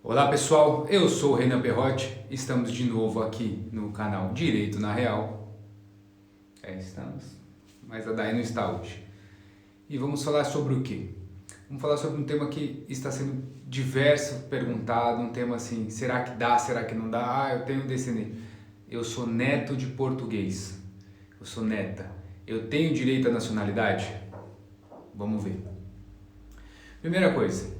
Olá pessoal, eu sou o Renan Perrotti, estamos de novo aqui no canal Direito na Real. Estamos, mas a Dai não está hoje. E vamos falar sobre o quê? Vamos falar sobre um tema que está sendo diverso perguntado, um tema assim, será que dá, será que não dá? Eu tenho um descendente, eu sou neto de português, eu sou neta, eu tenho direito à nacionalidade? Vamos ver. Primeira coisa,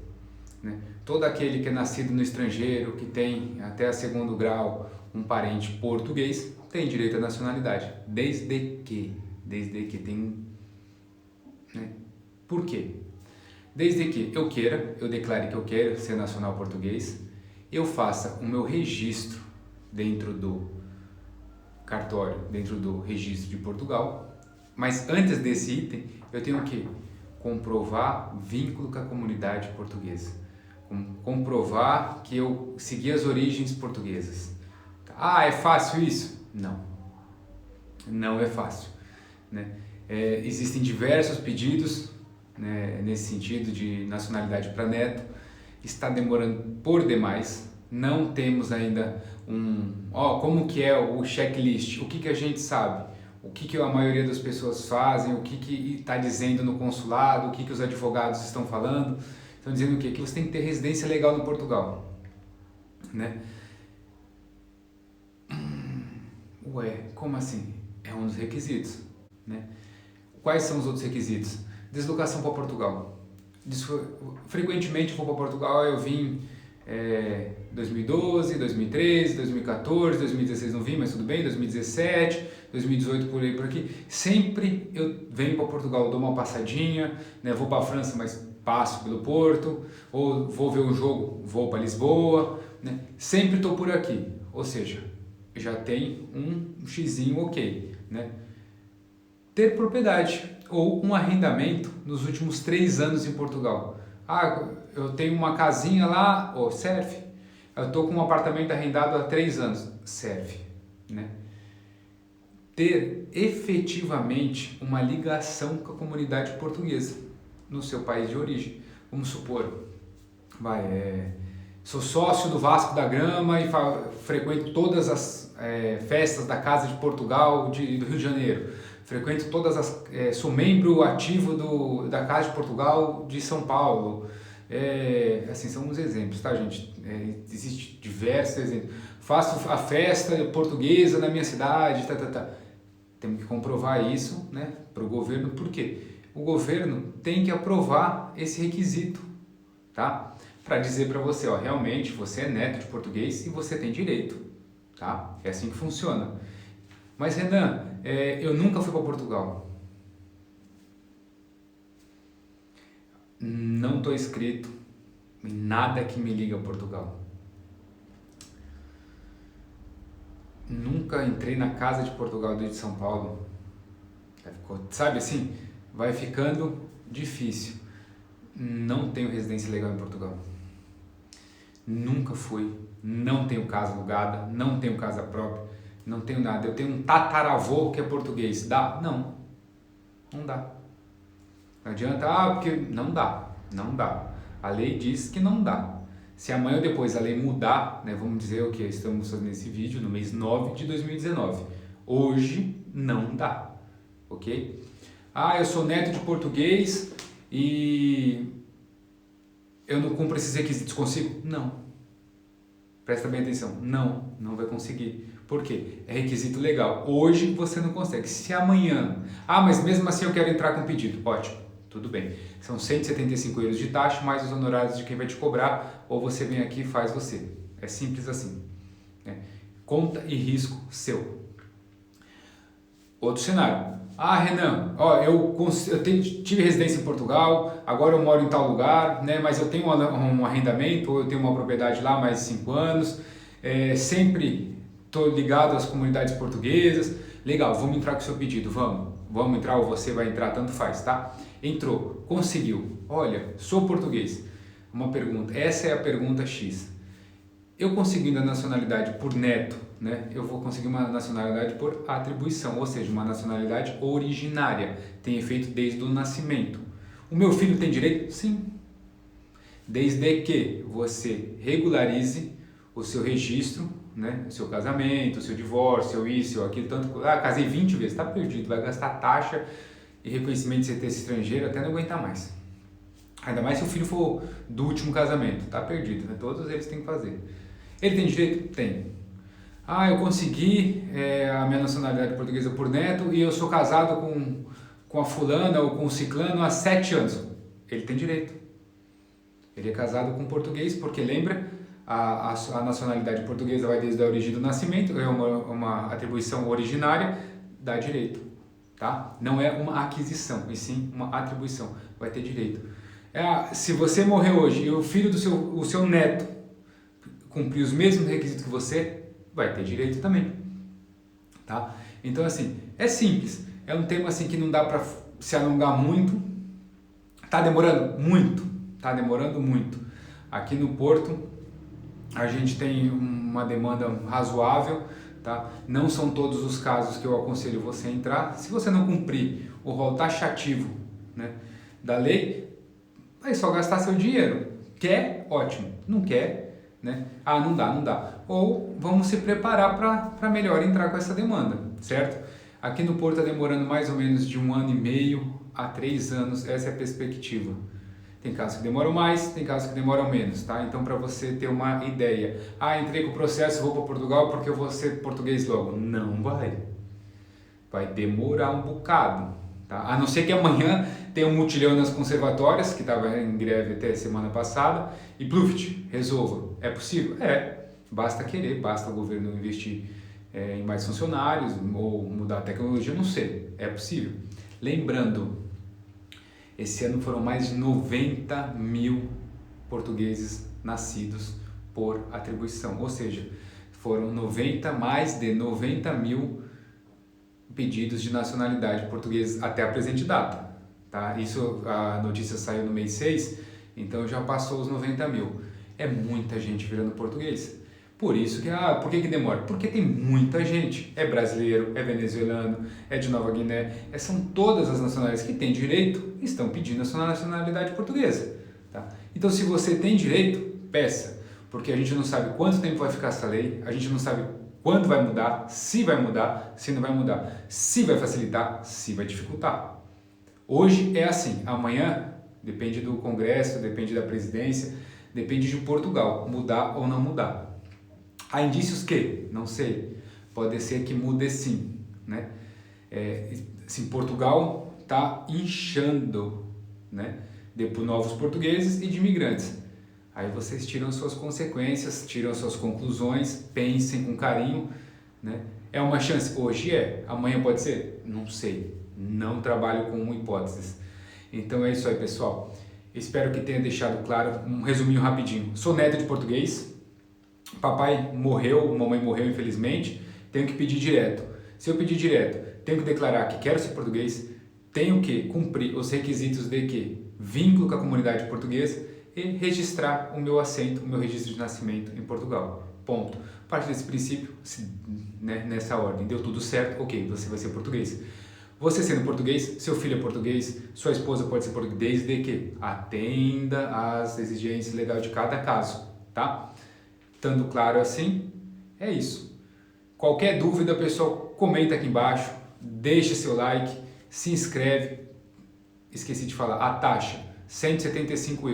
né? Todo aquele que é nascido no estrangeiro, que tem até segundo grau um parente português, tem direito à nacionalidade, desde que tem, né? Por quê? Desde que eu declare que eu quero ser nacional português, eu faça o meu registro dentro do cartório, dentro do registro de Portugal, mas antes desse item, eu tenho que comprovar vínculo com a comunidade portuguesa. Comprovar que eu segui as origens portuguesas. Ah, é fácil isso? Não, não é fácil, né? Existem diversos pedidos, né, nesse sentido de nacionalidade para neto, está demorando por demais, não temos ainda como que é o checklist, o que a gente sabe, o que a maioria das pessoas fazem, o que está dizendo no consulado, o que os advogados estão falando. Estão dizendo o quê? Que você tem que ter residência legal no Portugal, né? Ué, como assim? É um dos requisitos, né? Quais são os outros requisitos? Deslocação para Portugal. Frequentemente eu vou para Portugal, eu vim 2012, 2013, 2014, 2016 não vim, mas tudo bem, 2017, 2018 por aí por aqui. Sempre eu venho para Portugal, dou uma passadinha, né? Vou para a França, mas passo pelo Porto, ou vou ver um jogo, vou para Lisboa, né? Sempre estou por aqui, ou seja, já tem um xizinho ok, né? Ter propriedade ou um arrendamento nos últimos 3 anos em Portugal. Ah, eu tenho uma casinha lá, serve. Eu estou com um apartamento arrendado há 3 anos, serve, né? Ter efetivamente uma ligação com a comunidade portuguesa no seu país de origem. Vamos supor, sou sócio do Vasco da Gama e frequento todas as festas da Casa de Portugal do Rio de Janeiro. Frequento sou membro ativo da Casa de Portugal de São Paulo. Assim, são uns exemplos, tá, gente? Existem diversos exemplos. Faço a festa portuguesa na minha cidade, tá. Temos que comprovar isso, né, para o governo. Por quê? O governo tem que aprovar esse requisito, tá? Para dizer para você, realmente você é neto de português e você tem direito, tá? É assim que funciona. Mas Renan, eu nunca fui para Portugal. Não estou inscrito em nada que me liga a Portugal. Nunca entrei na Casa de Portugal de São Paulo. Sabe assim? Vai ficando difícil. Não tenho residência legal em Portugal. Nunca fui. Não tenho casa alugada. Não tenho casa própria. Não tenho nada. Eu tenho um tataravô que é português. Dá? Não. Não dá. Não adianta, porque não dá. Não dá. A lei diz que não dá. Se amanhã ou depois a lei mudar, né, vamos dizer o que estamos fazendo nesse vídeo no mês 9 de 2019. Hoje não dá. Ok? Eu sou neto de português e eu não cumpro esses requisitos, consigo? Não. Presta bem atenção. Não vai conseguir. Por quê? É requisito legal. Hoje você não consegue. Se amanhã... mas mesmo assim eu quero entrar com pedido. Ótimo, tudo bem. São 175 euros de taxa, mais os honorários de quem vai te cobrar, ou você vem aqui e faz você. É simples assim, né? Conta e risco seu. Outro cenário. Renan, tive residência em Portugal, agora eu moro em tal lugar, né, mas eu tenho um arrendamento, ou eu tenho uma propriedade lá há mais de 5 anos, sempre estou ligado às comunidades portuguesas. Legal, vamos entrar com o seu pedido, vamos entrar, ou você vai entrar, tanto faz, tá? Entrou, conseguiu, olha, sou português. Uma pergunta, essa é a pergunta X. Eu conseguindo a nacionalidade por neto, né, eu vou conseguir uma nacionalidade por atribuição, ou seja, uma nacionalidade originária, tem efeito desde o nascimento. O meu filho tem direito? Sim. desde que você regularize o seu registro, né? O seu casamento, o seu divórcio, isso, aquilo, tanto... casei 20 vezes, tá perdido, vai gastar taxa e reconhecimento de sentença estrangeira até não aguentar mais. Ainda mais se o filho for do último casamento, tá perdido, né? Todos eles têm que fazer. Ele tem direito? Tem. Eu consegui a minha nacionalidade portuguesa por neto e eu sou casado com a fulana ou com o ciclano há 7 anos. Ele tem direito. Ele é casado com português porque, lembra, a nacionalidade portuguesa vai desde a origem do nascimento, é uma atribuição originária, dá direito. Tá? Não é uma aquisição, e sim uma atribuição, vai ter direito. Se você morrer hoje e o filho o seu neto cumprir os mesmos requisitos que você, vai ter direito também. Tá? Então, assim, é simples. É um tema assim que não dá para se alongar muito. Tá demorando muito. Tá demorando muito. Aqui no Porto, a gente tem uma demanda razoável. Tá? Não são todos os casos que eu aconselho você a entrar. Se você não cumprir o rol taxativo, né, da lei, vai só gastar seu dinheiro. Quer? Ótimo. Não quer, né? Não dá. Ou vamos se preparar para melhor entrar com essa demanda, certo? Aqui no Porto está demorando mais ou menos de 1 ano e meio a 3 anos, essa é a perspectiva. Tem casos que demoram mais, tem casos que demoram menos, tá? Então, para você ter uma ideia, entrei com o processo, vou para Portugal porque eu vou ser português logo. Não vai. Vai demorar um bocado, tá? A não ser que amanhã tenha um mutirão nas conservatórias, que estava em greve até semana passada, e pluft, resolva. É possível? Basta querer, basta o governo investir em mais funcionários ou mudar a tecnologia, não sei. É possível. Lembrando, esse ano foram mais de 90 mil portugueses nascidos por atribuição, ou seja, foram mais de 90 mil pedidos de nacionalidade portuguesa até a presente data. Tá? Isso, a notícia saiu no mês 6, então já passou os 90 mil. É muita gente virando português. Por isso que, por que demora? Porque tem muita gente. É brasileiro, é venezuelano, é de Nova Guiné. São todas as nacionalidades que têm direito e estão pedindo a sua nacionalidade portuguesa. Tá? Então, se você tem direito, peça. Porque a gente não sabe quanto tempo vai ficar essa lei, a gente não sabe quando vai mudar, se não vai mudar, se vai facilitar, se vai dificultar. Hoje é assim, amanhã depende do Congresso, depende da presidência, depende de Portugal, mudar ou não mudar. Há indícios que? Não sei. Pode ser que mude sim, né? Assim, Portugal está inchando, né, de novos portugueses e de imigrantes. Aí vocês tiram suas consequências, tiram suas conclusões, pensem com carinho, né? É uma chance? Hoje é. Amanhã pode ser? Não sei. Não trabalho com hipóteses. Então é isso aí, pessoal. Espero que tenha deixado claro. Um resuminho rapidinho. Sou neto de português. Papai morreu, mamãe morreu infelizmente, tenho que pedir direto. Se eu pedir direto, tenho que declarar que quero ser português, tenho que cumprir os requisitos de que vínculo com a comunidade portuguesa e registrar o meu assento, o meu registro de nascimento em Portugal. Ponto. A partir desse princípio, né, nessa ordem, deu tudo certo, ok, você vai ser português. Você sendo português, seu filho é português, sua esposa pode ser português, desde que atenda às exigências legais de cada caso, tá? Estando claro assim, é isso. Qualquer dúvida, pessoal, comenta aqui embaixo, deixa seu like, se inscreve. Esqueci de falar, a taxa, € 175.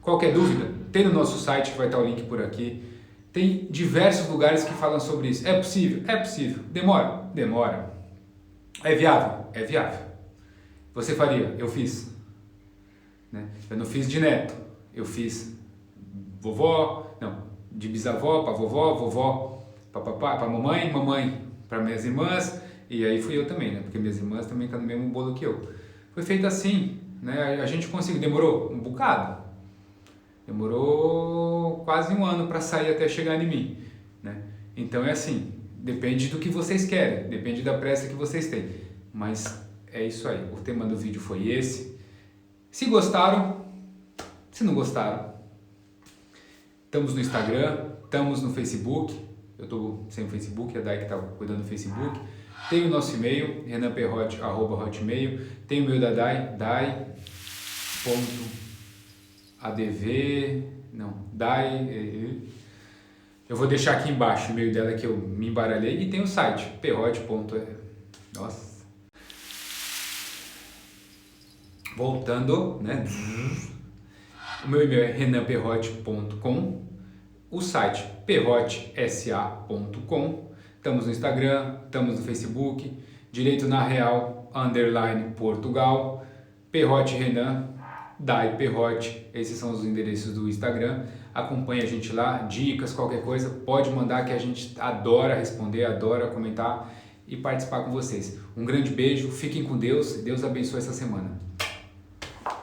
Qualquer dúvida, tem no nosso site, que vai estar o link por aqui. Tem diversos lugares que falam sobre isso. É possível? É possível. Demora? Demora. É viável? É viável. Você faria? Eu fiz. Né? Eu não fiz de neto, eu fiz de bisavó para vovó, vovó para papai, para mamãe, mamãe para minhas irmãs, e aí fui eu também, né? Porque minhas irmãs também estão no mesmo bolo que eu. Foi feito assim, né? A gente conseguiu, demorou um bocado, demorou quase 1 ano para sair até chegar em mim, né? Então é assim, depende do que vocês querem, depende da pressa que vocês têm, mas é isso aí. O tema do vídeo foi esse. Se gostaram, se não gostaram, estamos no Instagram, estamos no Facebook. Eu estou sem o Facebook, a Dai que está cuidando do Facebook. Tem o nosso e-mail, renanperrote@hotmail. Tem o e-mail da Dai, dai.arroba ADV, não, DAI, eu vou deixar aqui embaixo o e-mail dela que eu me embaralhei, e tem o site, nossa, voltando, né, o meu e-mail é renanperrote.com, o site perrotesa.com, estamos no Instagram, estamos no Facebook, Direito na Real, _Portugal, Perrote Renan, Dai Perrote, esses são os endereços do Instagram. Acompanhe a gente lá, dicas, qualquer coisa, pode mandar que a gente adora responder, adora comentar e participar com vocês. Um grande beijo, fiquem com Deus, Deus abençoe essa semana.